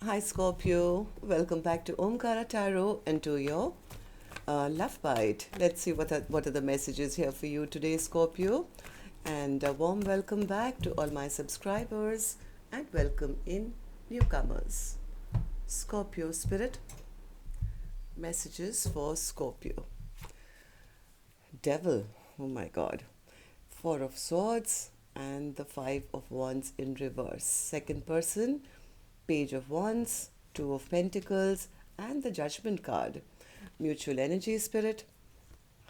Hi Scorpio, welcome back to Omkaratarot and to your love bite. Let's see what are the messages here for you today, Scorpio. And a warm welcome back to all my subscribers and welcome in newcomers. Scorpio Spirit, messages for Scorpio. Devil, oh my god. Four of Swords and the Five of Wands in reverse. Second person, Page of Wands, Two of Pentacles, and the Judgment card. Mutual energy spirit,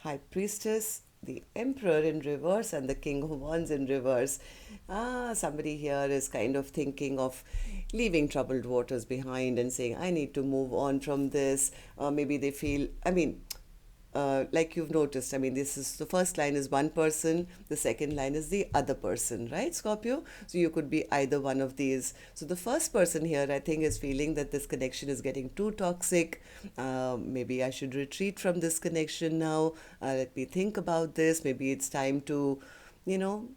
High Priestess, the Emperor in reverse, and the King of Wands in reverse. Somebody here is kind of thinking of leaving troubled waters behind and saying, I need to move on from this. Or maybe they feel, like you've noticed, this is the first line is one person, the second line is the other person, right, Scorpio? So you could be either one of these. So the first person here, I think, is feeling that this connection is getting too toxic. Maybe I should retreat from this connection now. Let me think about this. Maybe it's time to, you know,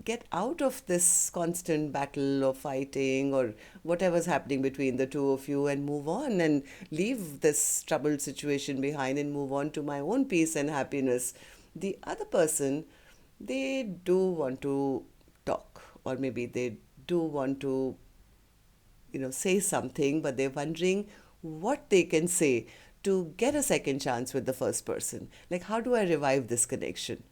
get out of this constant battle or fighting or whatever's happening between the two of you and move on and leave this troubled situation behind and move on to my own peace and happiness. The other person, they do want to talk, or maybe they do want to, say something, but they're wondering what they can say to get a second chance with the first person. Like, how do I revive this connection?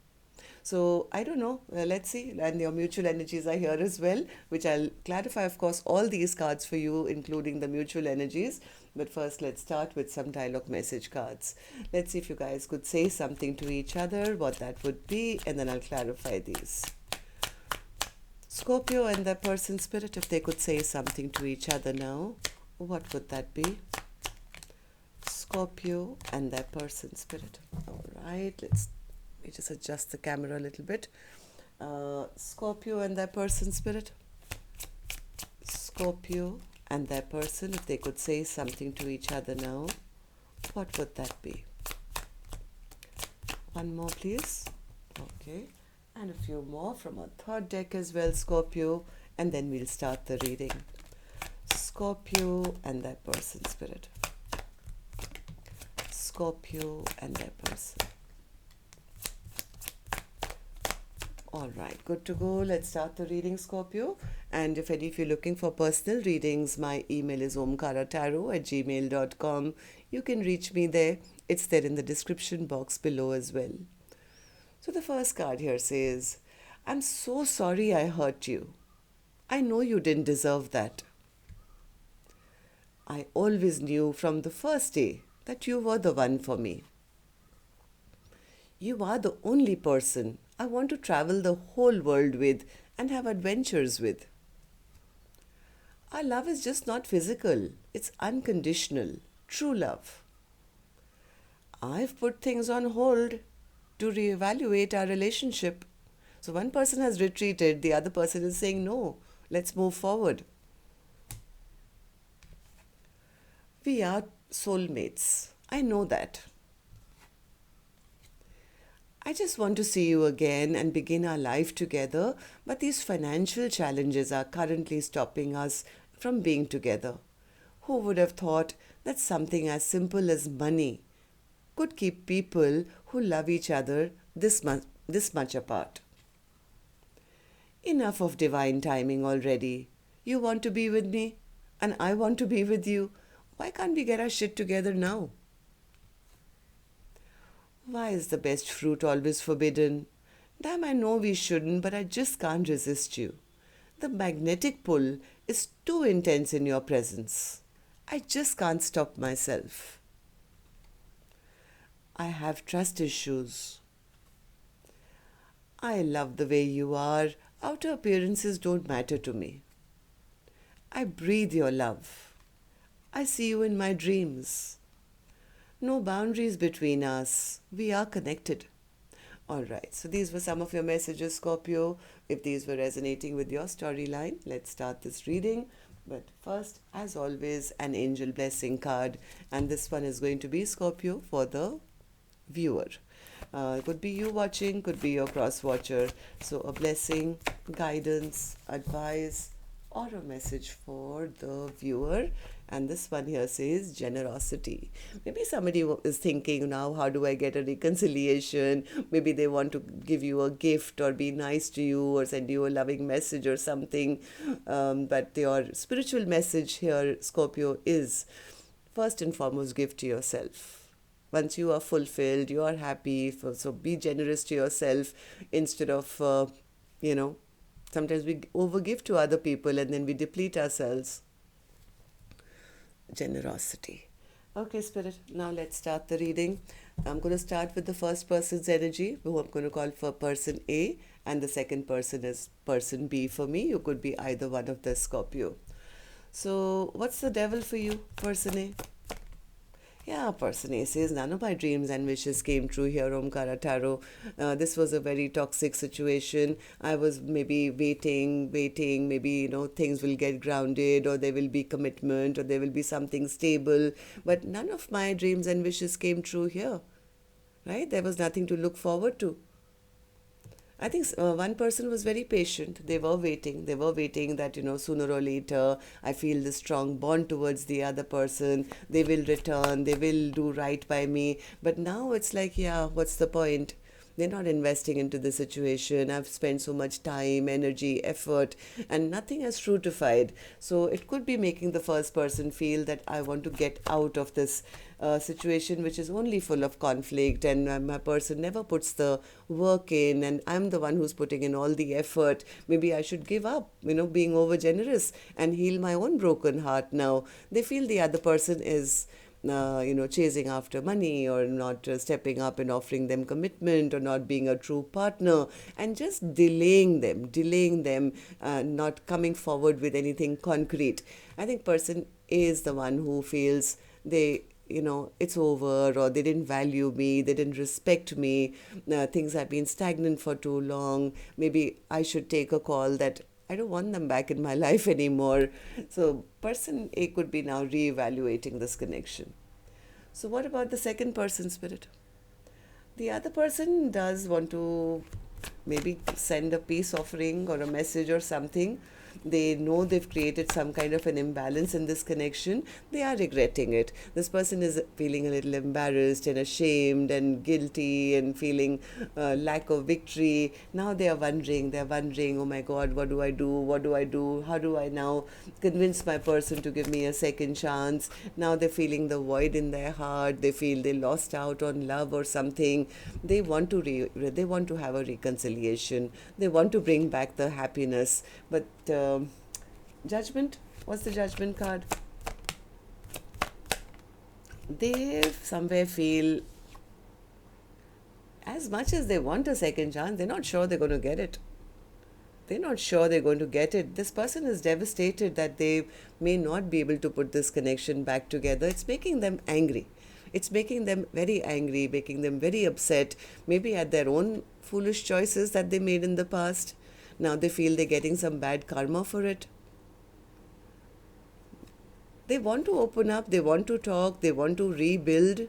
So I don't know. Let's see. And your mutual energies are here as well, which I'll clarify, of course, all these cards for you, including the mutual energies. But first, let's start with some dialogue message cards. Let's see if you guys could say something to each other, what that would be, and then I'll clarify these. Scorpio and their person spirit, if they could say something to each other now, what would that be? Scorpio and their person spirit. All right, let me just adjust the camera a little bit. Scorpio and their person spirit. Scorpio and their person, if they could say something to each other now, what would that be? One more, please. Okay. And a few more from our third deck as well, Scorpio. And then we'll start the reading. Scorpio and their person spirit. Scorpio and their person. All right, good to go. Let's start the reading, Scorpio. And if any of you are looking for personal readings, my email is omkaratarot@gmail.com. You can reach me there. It's there in the description box below as well. So the first card here says, I'm so sorry I hurt you. I know you didn't deserve that. I always knew from the first day that you were the one for me. You are the only person I want to travel the whole world with and have adventures with. Our love is just not physical, it's unconditional, true love. I've put things on hold to reevaluate our relationship. So one person has retreated, the other person is saying, no, let's move forward. We are soulmates. I know that. I just want to see you again and begin our life together, but these financial challenges are currently stopping us from being together. Who would have thought that something as simple as money could keep people who love each other this much apart? Enough of divine timing already. You want to be with me, and I want to be with you. Why can't we get our shit together now? Why is the best fruit always forbidden? Damn, I know we shouldn't, but I just can't resist you. The magnetic pull is too intense in your presence. I just can't stop myself. I have trust issues. I love the way you are. Outer appearances don't matter to me. I breathe your love. I see you in my dreams. No boundaries between us. We are connected. All right, so these were some of your messages, Scorpio. If these were resonating with your storyline, let's start this reading. But first, as always, an angel blessing card. And this one is going to be, Scorpio, for the viewer. Could be you watching, could be your cross watcher. So a blessing, guidance, advice, or a message for the viewer. And this one here says generosity. Maybe somebody is thinking now, how do I get a reconciliation? Maybe they want to give you a gift or be nice to you or send you a loving message or something. But your spiritual message here, Scorpio, is first and foremost, give to yourself. Once you are fulfilled, you are happy, so be generous to yourself instead of, sometimes we overgive to other people and then we deplete ourselves. Generosity. Okay, Spirit, now let's start the reading. I'm going to start with the first person's energy, who I'm going to call for person A, and the second person is person B for me. You could be either one of the Scorpio. So, what's the devil for you, person A? Yeah, person A says, none of my dreams and wishes came true here, Omkaratarot. This was a very toxic situation. I was maybe waiting, maybe, things will get grounded or there will be commitment or there will be something stable. But none of my dreams and wishes came true here, right? There was nothing to look forward to. I think one person was very patient. They were waiting. They were waiting that, sooner or later, I feel this strong bond towards the other person. They will return. They will do right by me. But now it's like, yeah, what's the point? They're not investing into the situation. I've spent so much time, energy, effort, and nothing has fruitified. So it could be making the first person feel that I want to get out of this situation which is only full of conflict, and my person never puts the work in, and I'm the one who's putting in all the effort. Maybe I should give up, being over generous and heal my own broken heart now. They feel the other person is chasing after money or not stepping up and offering them commitment or not being a true partner and just delaying them, not coming forward with anything concrete. I think person A is the one who feels it's over, or they didn't value me, they didn't respect me, things have been stagnant for too long. Maybe I should take a call that I don't want them back in my life anymore. So person A could be now reevaluating this connection. So what about the second person, Spirit? The other person does want to maybe send a peace offering or a message or something. They know they've created some kind of an imbalance in this connection. They are regretting it. This person is feeling a little embarrassed and ashamed and guilty and feeling lack of victory. Now they are wondering, oh my God, what do I do? How do I now convince my person to give me a second chance? Now they're feeling the void in their heart. They feel they lost out on love or something. They want to have a reconciliation. They want to bring back the happiness. But judgment, what's the judgment card? They somewhere feel as much as they want a second chance, they're not sure they're going to get it. This person is devastated that they may not be able to put this connection back together. It's making them angry. It's making them very angry, making them very upset, maybe at their own foolish choices that they made in the past. Now they feel they're getting some bad karma for it. They want to open up, they want to talk, they want to rebuild,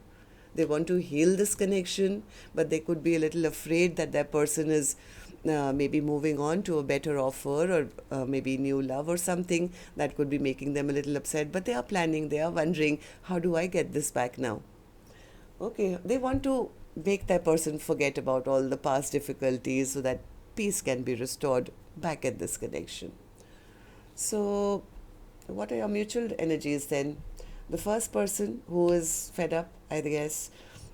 they want to heal this connection, but they could be a little afraid that that person is maybe moving on to a better offer or maybe new love or something that could be making them a little upset. But they are planning, they are wondering, how do I get this back now? Okay, they want to make that person forget about all the past difficulties so that peace can be restored back at this connection. So, what are your mutual energies then? The first person who is fed up, I guess,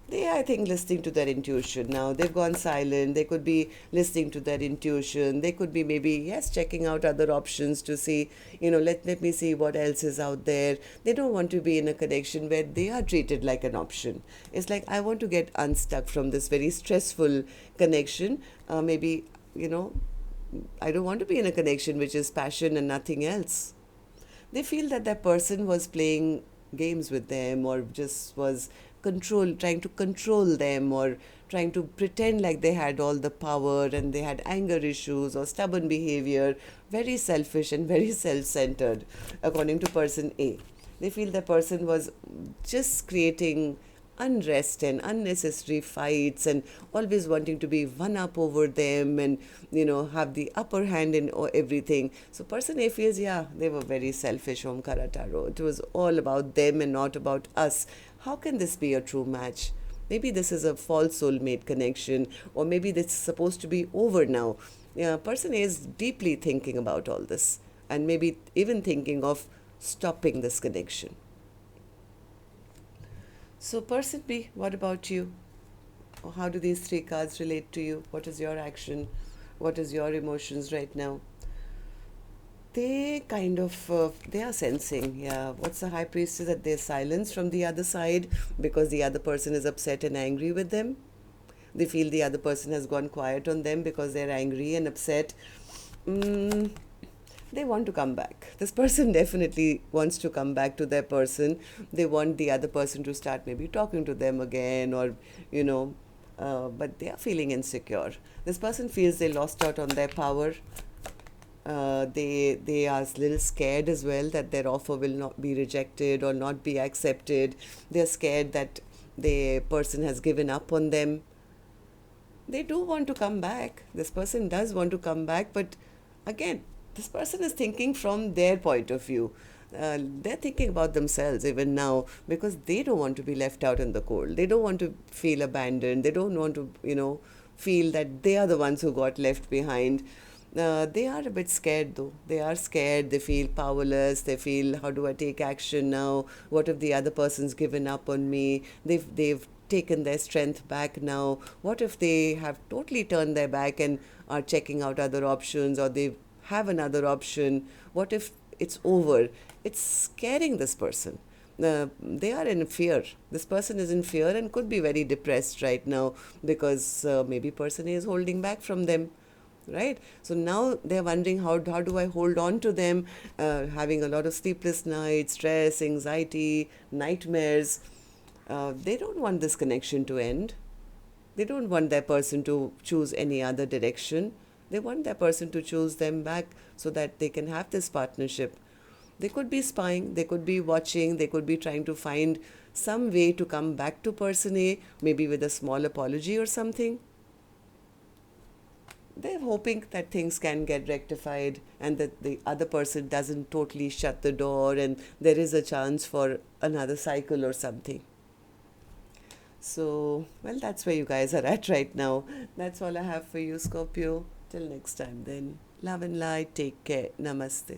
they are, I think, listening to their intuition. Now they've gone silent. They could be listening to their intuition. They could be maybe, yes, checking out other options to see, let me see what else is out there. They don't want to be in a connection where they are treated like an option. It's like, I want to get unstuck from this very stressful connection. Maybe, I don't want to be in a connection which is passion and nothing else. They feel that that person was playing games with them or just was trying to control them or trying to pretend like they had all the power and they had anger issues or stubborn behavior, very selfish and very self-centered, according to person A. They feel the person was just creating unrest and unnecessary fights and always wanting to be one up over them and have the upper hand in everything. So person A feels, yeah, they were very selfish. Omkaratarot, it was all about them and not about us. How can this be a true match? Maybe this is a false soulmate connection, or maybe this is supposed to be over now. Yeah, person A is deeply thinking about all this and maybe even thinking of stopping this connection. So, person B, what about you? How do these three cards relate to you? What is your action? What is your emotions right now? They kind of, they are sensing, yeah. What's the high priestess? That there's silence from the other side because the other person is upset and angry with them. They feel the other person has gone quiet on them because they're angry and upset. Mm, they want to come back. This person definitely wants to come back to their person. They want the other person to start maybe talking to them again, or, but they are feeling insecure. This person feels they lost out on their power. They are a little scared as well that their offer will not be rejected or not be accepted. They're scared that the person has given up on them. They do want to come back. This person does want to come back, but again, this person is thinking from their point of view. They're thinking about themselves even now because they don't want to be left out in the cold. They don't want to feel abandoned. They don't want to, feel that they are the ones who got left behind. They are a bit scared though. They are scared. They feel powerless. They feel, how do I take action now? What if the other person's given up on me? They've taken their strength back now. What if they have totally turned their back and are checking out other options, or they have another option? What if it's over? It's scaring this person. They are in fear. This person is in fear and could be very depressed right now because maybe person A is holding back from them, right? So now they're wondering, how do I hold on to them, having a lot of sleepless nights, stress, anxiety, nightmares. They don't want this connection to end. They don't want their person to choose any other direction. They want their person to choose them back so that they can have this partnership. They could be spying, they could be watching, they could be trying to find some way to come back to person A, maybe with a small apology or something. They're hoping that things can get rectified and that the other person doesn't totally shut the door and there is a chance for another cycle or something. So, well, that's where you guys are at right now. That's all I have for you, Scorpio. Till next time, then. Love and light. Take care. Namaste.